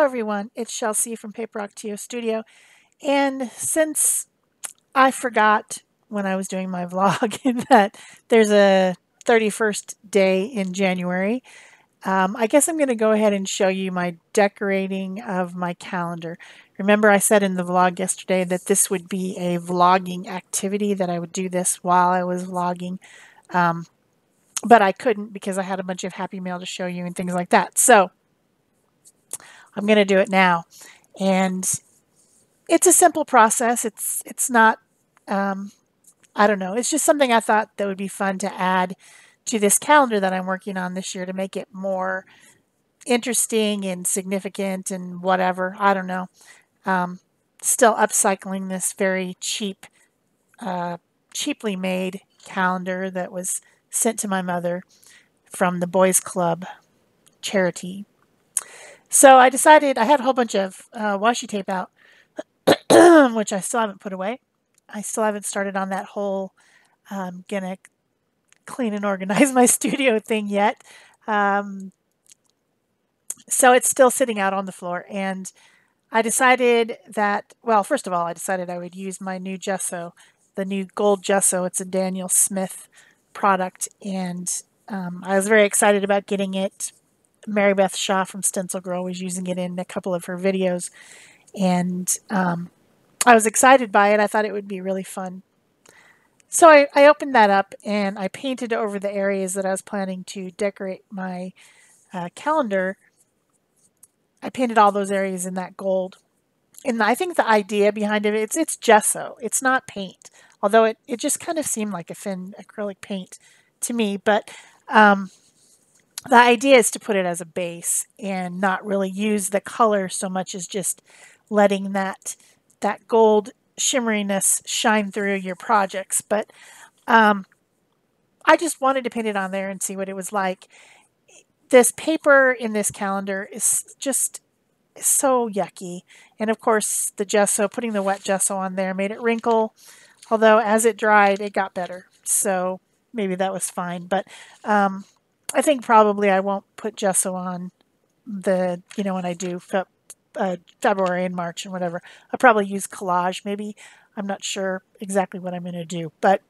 Hello everyone, it's Shel C from PaperOcotilloStudio, and since I forgot when I was doing my vlog that there's a 31st day in January, I guess I'm going to go ahead and show you my decorating of my calendar. Remember I said in the vlog yesterday that this would be a vlogging activity, that I would do this while I was vlogging, but I couldn't because I had a bunch of Happy Mail to show you and things like that. So I'm going to do it now. And it's a simple process. It's not, I don't know. It's just something I thought that would be fun to add to this calendar that I'm working on this year to make it more interesting and significant and whatever. I don't know. Still upcycling this very cheaply made calendar that was sent to my mother from the Boys Club charity. So I decided I had a whole bunch of washi tape out, which I still haven't put away. I still haven't started on that whole gonna clean and organize my studio thing yet. So it's still sitting out on the floor, and I decided that, well, first of all, I decided I would use my new gesso, the new gold gesso. It's a Daniel Smith product, and I was very excited about getting it. Mary Beth Shaw from Stencil Girl was using it in a couple of her videos, and I was excited by it. I thought it would be really fun. So I opened that up and I painted over the areas that I was planning to decorate my calendar. I painted all those areas in that gold. And I think the idea behind it, it's gesso. It's not paint, although it just kind of seemed like a thin acrylic paint to me. But the idea is to put it as a base and not really use the color so much as just letting that gold shimmeriness shine through your projects. But I just wanted to paint it on there and see what it was like. This paper in this calendar is just so yucky. And of course, the gesso, putting the wet gesso on there made it wrinkle. Although as it dried, it got better. So maybe that was fine. But I think probably I won't put gesso on when I do February and March and whatever. I'll probably use collage maybe. I'm not sure exactly what I'm going to do. But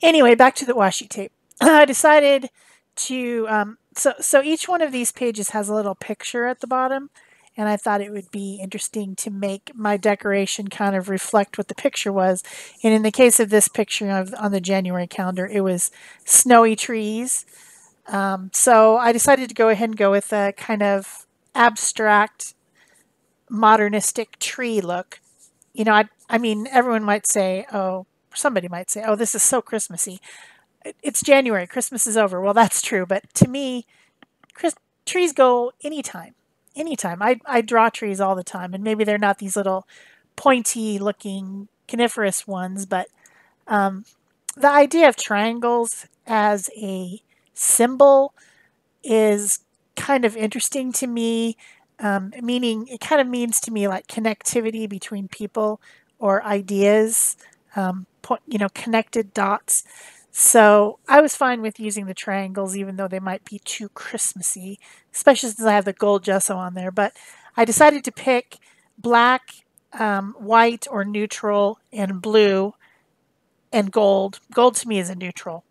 anyway, back to the washi tape. I decided to, so each one of these pages has a little picture at the bottom, and I thought it would be interesting to make my decoration kind of reflect what the picture was. And in the case of this picture on the January calendar, it was snowy trees. So I decided to go ahead and go with a kind of abstract, modernistic tree look. You know, I mean, everyone might say, oh, somebody might say, oh, this is so Christmassy. It's January, Christmas is over. Well, that's true, but to me, trees go anytime. Anytime. I draw trees all the time, and maybe they're not these little pointy looking coniferous ones, but the idea of triangles as a symbol is kind of interesting to me, meaning it kind of means to me like connectivity between people or ideas, connected dots. So I was fine with using the triangles, even though they might be too Christmassy, especially since I have the gold gesso on there. But I decided to pick black, white or neutral, and blue, and gold. Gold to me is a neutral.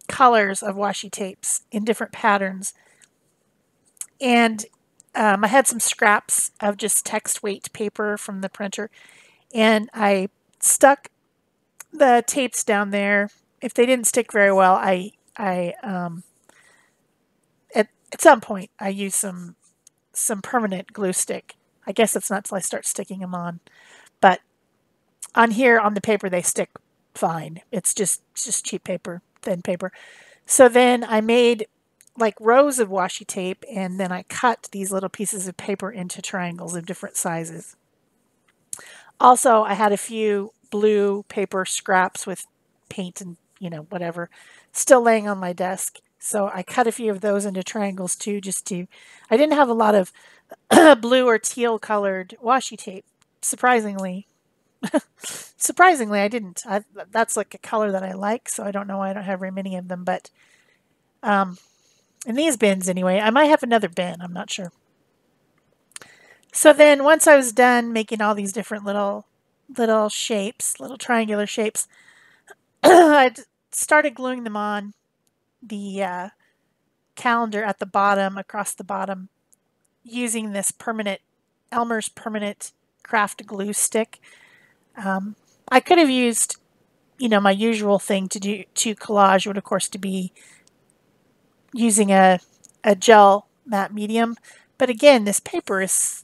Colors of washi tapes in different patterns. And I had some scraps of just text weight paper from the printer, and I stuck the tapes down there. If they didn't stick very well, at some point I used some permanent glue stick. I guess it's not till I start sticking them on, but on here on the paper they stick fine. It's just cheap paper, thin paper. So then I made like rows of washi tape, and then I cut these little pieces of paper into triangles of different sizes. Also, I had a few blue paper scraps with paint and, whatever, still laying on my desk. So I cut a few of those into triangles too, I didn't have a lot of blue or teal colored washi tape, surprisingly. Surprisingly, I didn't. That's like a color that I like, so I don't know why I don't have very many of them. But in these bins anyway, I might have another bin, I'm not sure. So then once I was done making all these different little shapes, little triangular shapes, I started gluing them on the calendar at the bottom, across the bottom, using this Elmer's permanent craft glue stick. I could have used, my usual thing to collage would of course to be using a gel matte medium. But again, this paper is,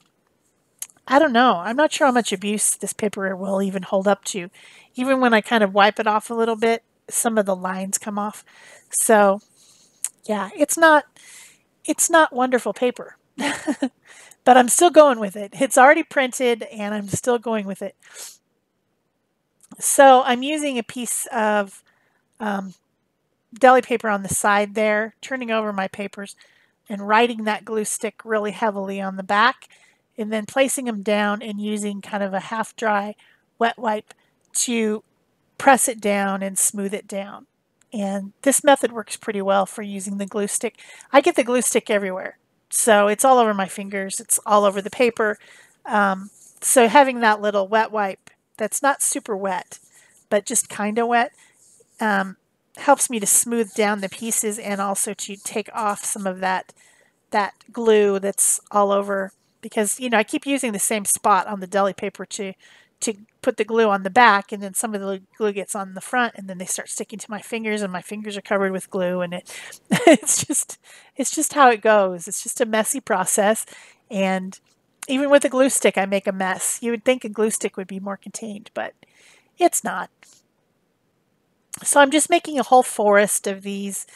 I don't know. I'm not sure how much abuse this paper will even hold up to. Even when I kind of wipe it off a little bit, some of the lines come off. So yeah, it's not wonderful paper. But I'm still going with it. It's already printed and I'm still going with it. So I'm using a piece of deli paper on the side there, turning over my papers and writing that glue stick really heavily on the back, and then placing them down and using kind of a half dry wet wipe to press it down and smooth it down. And this method works pretty well for using the glue stick. I get the glue stick everywhere. So it's all over my fingers. It's all over the paper. So having that little wet wipe that's not super wet, but just kind of wet, helps me to smooth down the pieces and also to take off some of that glue that's all over, because I keep using the same spot on the deli paper to put the glue on the back, and then some of the glue gets on the front, and then they start sticking to my fingers, and my fingers are covered with glue, and it's just how it goes. It's just a messy process, and even with a glue stick, I make a mess. You would think a glue stick would be more contained, but it's not. So I'm just making a whole forest of these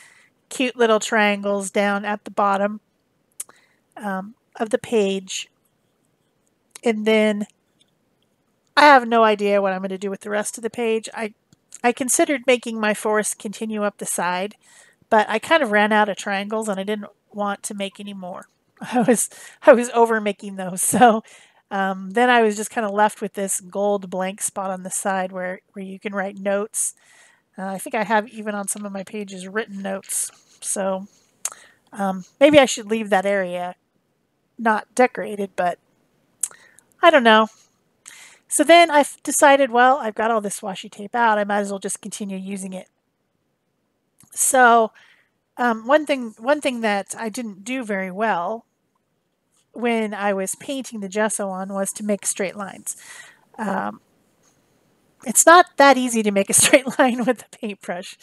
cute little triangles down at the bottom of the page, and then I have no idea what I'm going to do with the rest of the page. I considered making my forest continue up the side, but I kind of ran out of triangles and I didn't want to make any more. I was over making those, so then I was just kind of left with this gold blank spot on the side where you can write notes. I think I have even on some of my pages written notes, so maybe I should leave that area not decorated, but I don't know. So then I've decided, well, I've got all this washi tape out. I might as well just continue using it. So one thing that I didn't do very well when I was painting the gesso on was to make straight lines. It's not that easy to make a straight line with a paintbrush.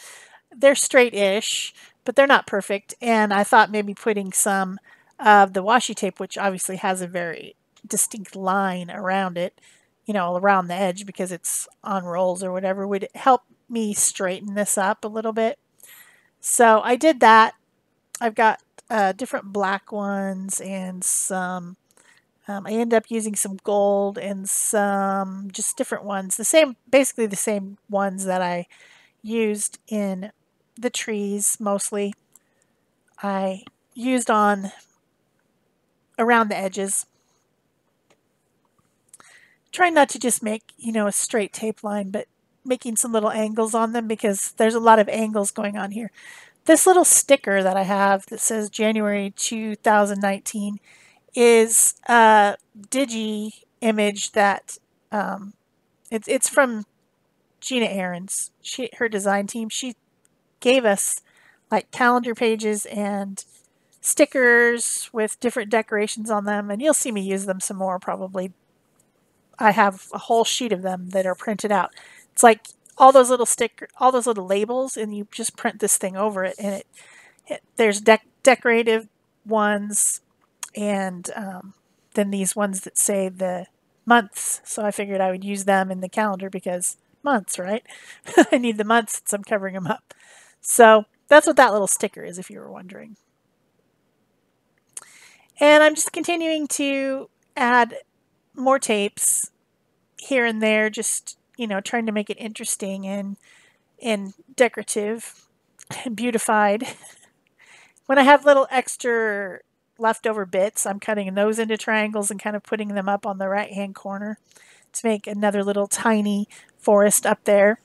They're straight-ish, but they're not perfect. And I thought maybe putting some of the washi tape, which obviously has a very distinct line around it, around the edge because it's on rolls or whatever, would help me straighten this up a little bit. So I did that. I've got different black ones and some, I ended up using some gold and some just different ones. Basically the same ones that I used in the trees mostly. I used on around the edges. Trying not to just make, a straight tape line, but making some little angles on them because there's a lot of angles going on here. This little sticker that I have that says January 2019 is a digi image that it's from Gina Ahrens. Her design team. She gave us like calendar pages and stickers with different decorations on them, and you'll see me use them some more probably. I have a whole sheet of them that are printed out. It's like all those little labels, and you just print this thing over it, and there's decorative ones, and then these ones that say the months. So I figured I would use them in the calendar because months, right? I need the months since I'm covering them up. So that's what that little sticker is, if you were wondering. And I'm just continuing to add more tapes here and there, just, trying to make it interesting and decorative and beautified. When I have little extra leftover bits, I'm cutting those into triangles and kind of putting them up on the right-hand corner to make another little tiny forest up there.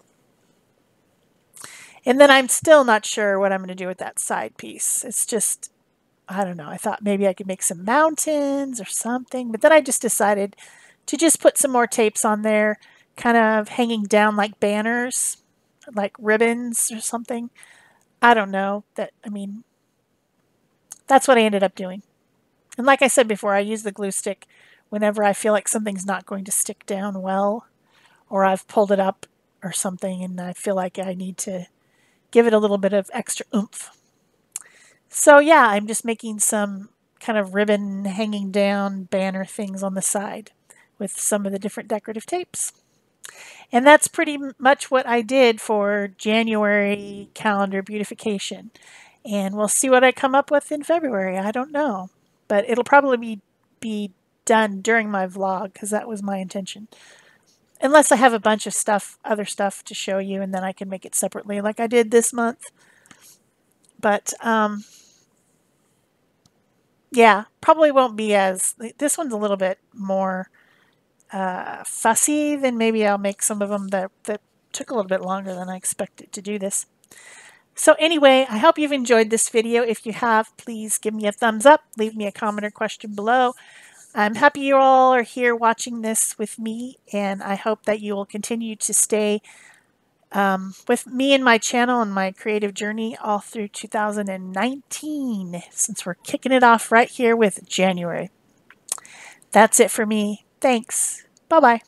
And then I'm still not sure what I'm going to do with that side piece. It's just I don't know, I thought maybe I could make some mountains or something, but then I just decided to just put some more tapes on there, kind of hanging down like banners, like ribbons or something. I don't know. That's what I ended up doing. And like I said before, I use the glue stick whenever I feel like something's not going to stick down well, or I've pulled it up or something and I feel like I need to give it a little bit of extra oomph. So yeah, I'm just making some kind of ribbon hanging down banner things on the side with some of the different decorative tapes. And that's pretty much what I did for January calendar beautification. And we'll see what I come up with in February. I don't know. But it'll probably be done during my vlog because that was my intention. Unless I have a bunch of other stuff to show you, and then I can make it separately like I did this month. But yeah, probably won't be as, this one's a little bit more fussy, then maybe I'll make some of them that took a little bit longer than I expected to do this. So anyway, I hope you've enjoyed this video. If you have, please give me a thumbs up, leave me a comment or question below. I'm happy you all are here watching this with me, and I hope that you will continue to stay with me and my channel and my creative journey all through 2019, since we're kicking it off right here with January. That's it for me. Thanks. Bye-bye.